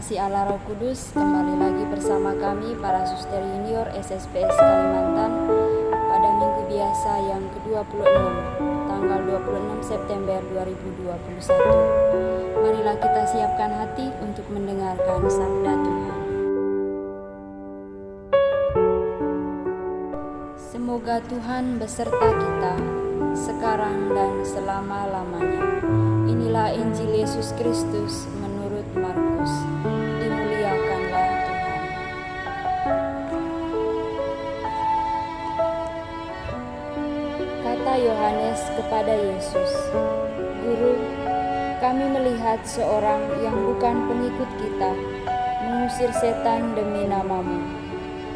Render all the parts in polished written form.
kasih Allah Roh Kudus, kembali lagi bersama kami para suster junior SSPS Kalimantan pada minggu biasa yang ke-26, tanggal 26 September 2021. Marilah kita siapkan hati untuk mendengarkan sabda Tuhan. Semoga Tuhan beserta kita, sekarang dan selama-lamanya. Inilah Injil Yesus Kristus menurut Markus. Dimuliakanlah Tuhan. Kata Yohanes kepada Yesus, "Guru, kami melihat seorang yang bukan pengikut kita mengusir setan demi nama-Mu.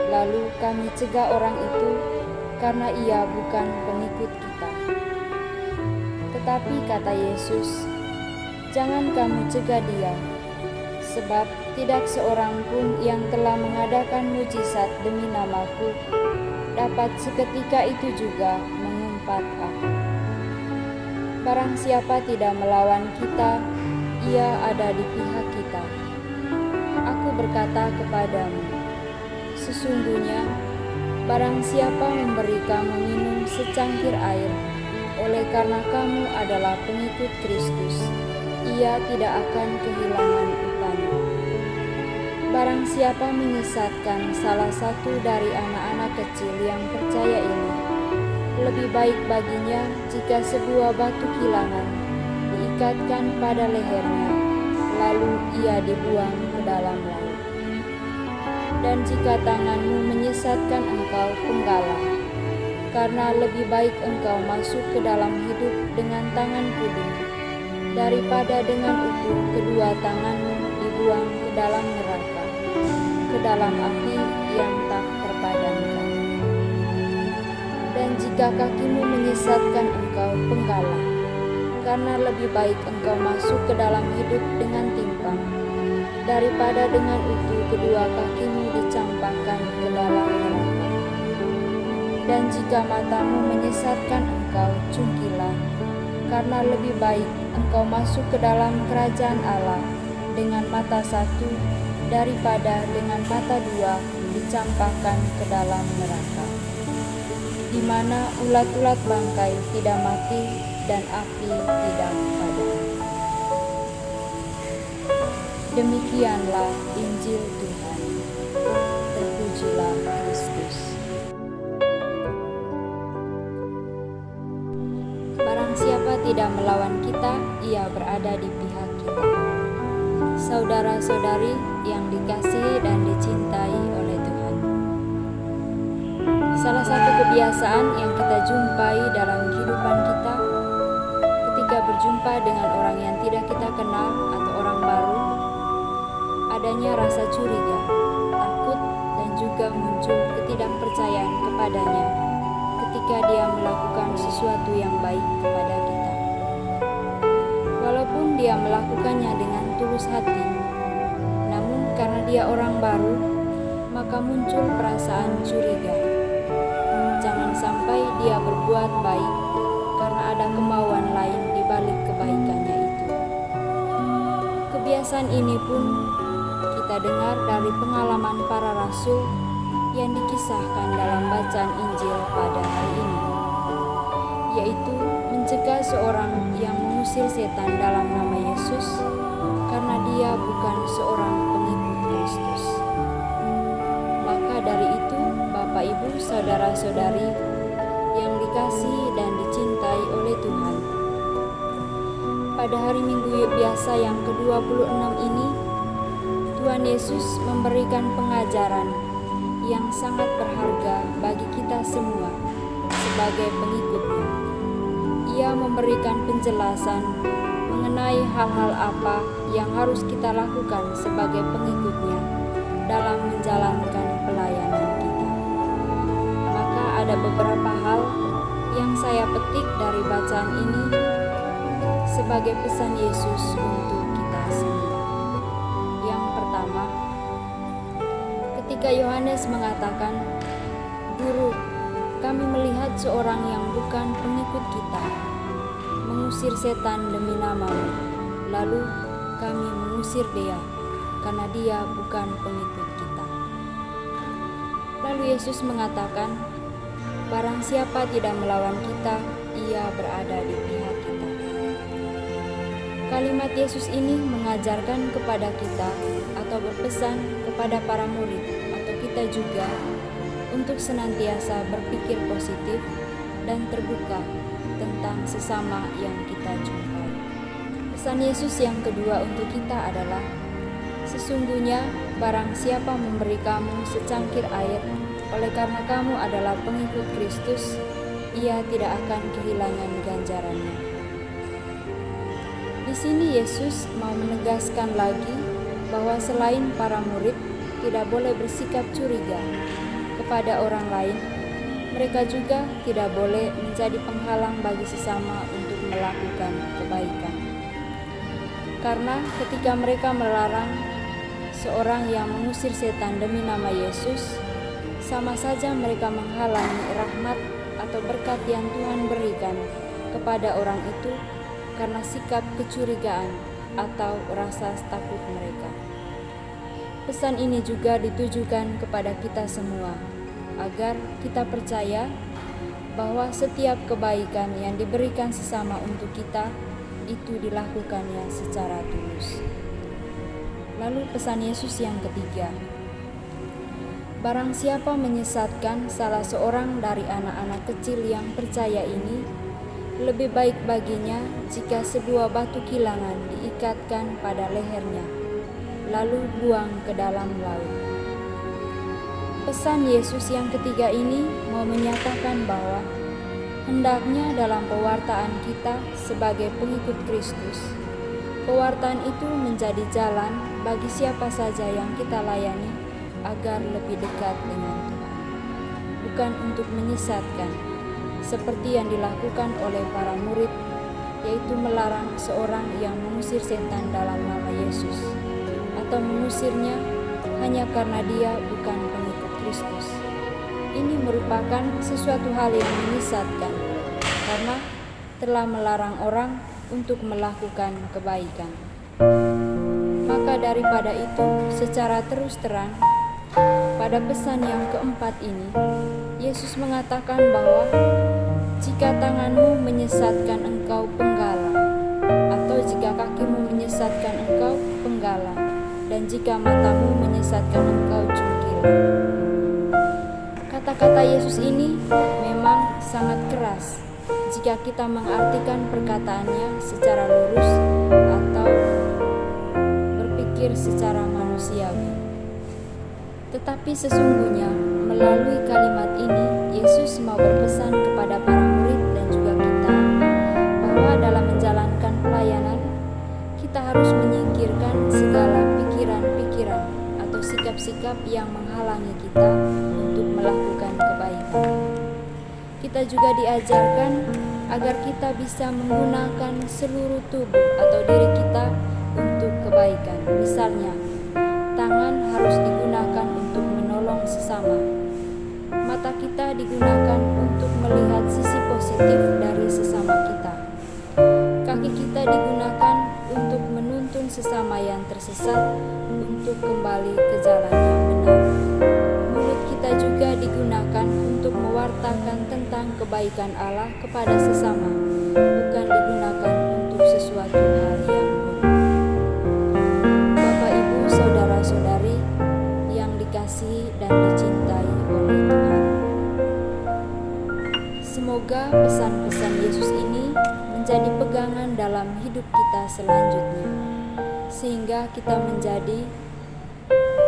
Lalu kami cegah orang itu karena ia bukan pengikut kita." Tetapi kata Yesus, "Jangan kamu cegah dia, sebab tidak seorang pun yang telah mengadakan mujizat demi nama-Ku dapat seketika itu juga mengumpat aku. Barang siapa tidak melawan kita, ia ada di pihak kita. Aku berkata kepadamu, sesungguhnya barang siapa memberi kamu minum secangkir air, oleh karena kamu adalah pengikut Kristus, ia tidak akan kehilangan upahnya. Barang siapa menyesatkan salah satu dari anak-anak kecil yang percaya ini, lebih baik baginya jika sebuah batu kilangan diikatkan pada lehernya, lalu ia dibuang ke dalam laut. Dan jika tanganmu menyesatkan engkau, penggalah, karena lebih baik engkau masuk ke dalam hidup dengan tangan kudung, daripada dengan utuh kedua tanganmu dibuang ke dalam neraka, ke dalam api yang tak terpadamkan. Dan jika kakimu menyesatkan engkau, penggalah, karena lebih baik engkau masuk ke dalam hidup dengan timpang, daripada dengan utuh kedua kakimu dicampakkan ke dalam neraka. Dan jika matamu menyesatkan engkau, cungkilah, karena lebih baik engkau masuk ke dalam kerajaan Allah dengan mata satu, daripada dengan mata dua dicampakkan ke dalam neraka, di mana ulat-ulat bangkai tidak mati dan api tidak padam." Demikianlah Injil Tuhan. Terpujilah Kristus. Barang siapa tidak melawan kita, ia berada di pihak kita. Saudara-saudari yang dikasihi dan dicintai oleh Tuhan, salah satu kebiasaan yang kita jumpai dalam kehidupan kita ketika berjumpa dengan orang yang tidak kita kenal atau orang baru, adanya rasa curiga, takut, dan juga muncul ketidakpercayaan kepadanya ketika dia melakukan sesuatu yang baik kepada kita. Walaupun dia melakukannya dengan tulus hati, namun karena dia orang baru, maka muncul perasaan curiga. Jangan sampai dia berbuat baik karena ada kemauan lain di balik kebaikannya itu. Kebiasaan ini pun kita dengar dari pengalaman para rasul yang dikisahkan dalam bacaan Injil pada hari ini, yaitu mencegah seorang yang mengusir setan dalam nama Yesus karena dia bukan seorang pengikut Kristus. Maka dari itu, Bapak, Ibu, saudara-saudari yang dikasihi dan dicintai oleh Tuhan, pada hari Minggu biasa yang ke-26 ini, Tuhan Yesus memberikan pengajaran yang sangat berharga bagi kita semua sebagai pengikut-Nya. Ia memberikan penjelasan mengenai hal-hal apa yang harus kita lakukan sebagai pengikut-Nya dalam menjalankan pelayanan kita. Maka ada beberapa hal yang saya petik dari bacaan ini sebagai pesan Yesus untuk kita semua. Yang pertama, ketika Yohanes mengatakan, "Guru, kami melihat seorang yang bukan pengikut kita mengusir setan demi nama-Mu, lalu kami mengusir dia." karena dia bukan pengikut kita. Lalu Yesus mengatakan, barang siapa tidak melawan kita, ia berada di pihak kita. Kalimat Yesus ini mengajarkan kepada kita atau berpesan kepada para murid atau kita juga untuk senantiasa berpikir positif dan terbuka tentang sesama yang kita jumpai. Pesan Yesus yang kedua untuk kita adalah, sesungguhnya barang siapa memberi kamu secangkir air oleh karena kamu adalah pengikut Kristus, ia tidak akan kehilangan ganjarannya. Di sini Yesus mau menegaskan lagi bahwa selain para murid tidak boleh bersikap curiga kepada orang lain, mereka juga tidak boleh menjadi penghalang bagi sesama untuk melakukan kebaikan. Karena ketika mereka melarang seorang yang mengusir setan demi nama Yesus, sama saja mereka menghalangi rahmat atau berkat yang Tuhan berikan kepada orang itu karena sikap kecurigaan atau rasa takut mereka. Pesan ini juga ditujukan kepada kita semua, agar kita percaya bahwa setiap kebaikan yang diberikan sesama untuk kita itu dilakukannya secara tulus. Lalu pesan Yesus yang ketiga, barang siapa menyesatkan salah seorang dari anak-anak kecil yang percaya ini, lebih baik baginya jika sebuah batu kilangan diikatkan pada lehernya, lalu buang ke dalam laut. Pesan Yesus yang ketiga ini mau menyatakan bahwa hendaknya dalam pewartaan kita sebagai pengikut Kristus, pewartaan itu menjadi jalan bagi siapa saja yang kita layani agar lebih dekat dengan Tuhan, bukan untuk menyesatkan, seperti yang dilakukan oleh para murid, yaitu melarang seorang yang mengusir setan dalam nama Yesus, atau mengusirnya hanya karena dia bukan pengikut Kristus. Ini merupakan sesuatu hal yang menyesatkan, karena telah melarang orang untuk melakukan kebaikan. Maka daripada itu, secara terus terang, pada pesan yang keempat ini, Yesus mengatakan bahwa jika tanganmu menyesatkan engkau, penggalang, atau jika kakimu menyesatkan engkau, penggalang, dan jika matamu menyesatkan engkau, cungkil. Kata-kata Yesus ini memang sangat keras jika kita mengartikan perkataannya secara lurus atau berpikir secara manusiawi. Tetapi sesungguhnya melalui kalimat ini Yesus mau berpesan kepada para murid dan juga kita bahwa dalam menjalankan pelayanan kita harus menyingkirkan segala pikiran-pikiran atau sikap-sikap yang menghalangi kita untuk melakukan kebaikan. Kita juga diajarkan agar kita bisa menggunakan seluruh tubuh atau diri kita untuk kebaikan. Misalnya, tangan harus digunakan untuk menolong sesama. Mata kita digunakan untuk melihat sisi positif dari sesama kita. Kaki kita digunakan untuk menuntun sesama yang tersesat untuk kembali ke jalan yang benar. Mulut kita juga digunakan untuk mewartakan tentang kebaikan Allah kepada sesama, bukan digunakan untuk sesuatu hal yang buruk. Bapak, Ibu, saudara-saudari yang dikasihi dan dicintai oleh Tuhan, semoga pesan-pesan Yesus ini menjadi pegangan dalam hidup kita selanjutnya, sehingga kita menjadi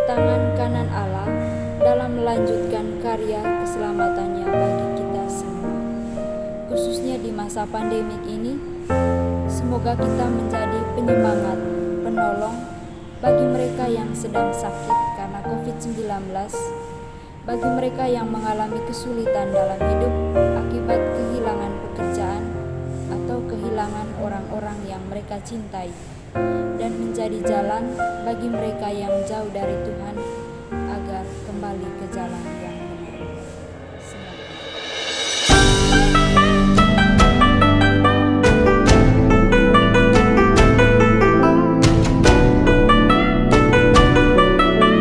tangan kanan Allah dalam melanjutkan karya keselamatannya bagi kita semua. Khususnya di masa pandemik ini, semoga kita menjadi penyemangat, penolong bagi mereka yang sedang sakit karena COVID-19, bagi mereka yang mengalami kesulitan dalam hidup akibat kehilangan pekerjaan atau kehilangan orang-orang yang mereka cintai, dan menjadi jalan bagi mereka yang jauh dari Tuhan agar kembali ke jalan yang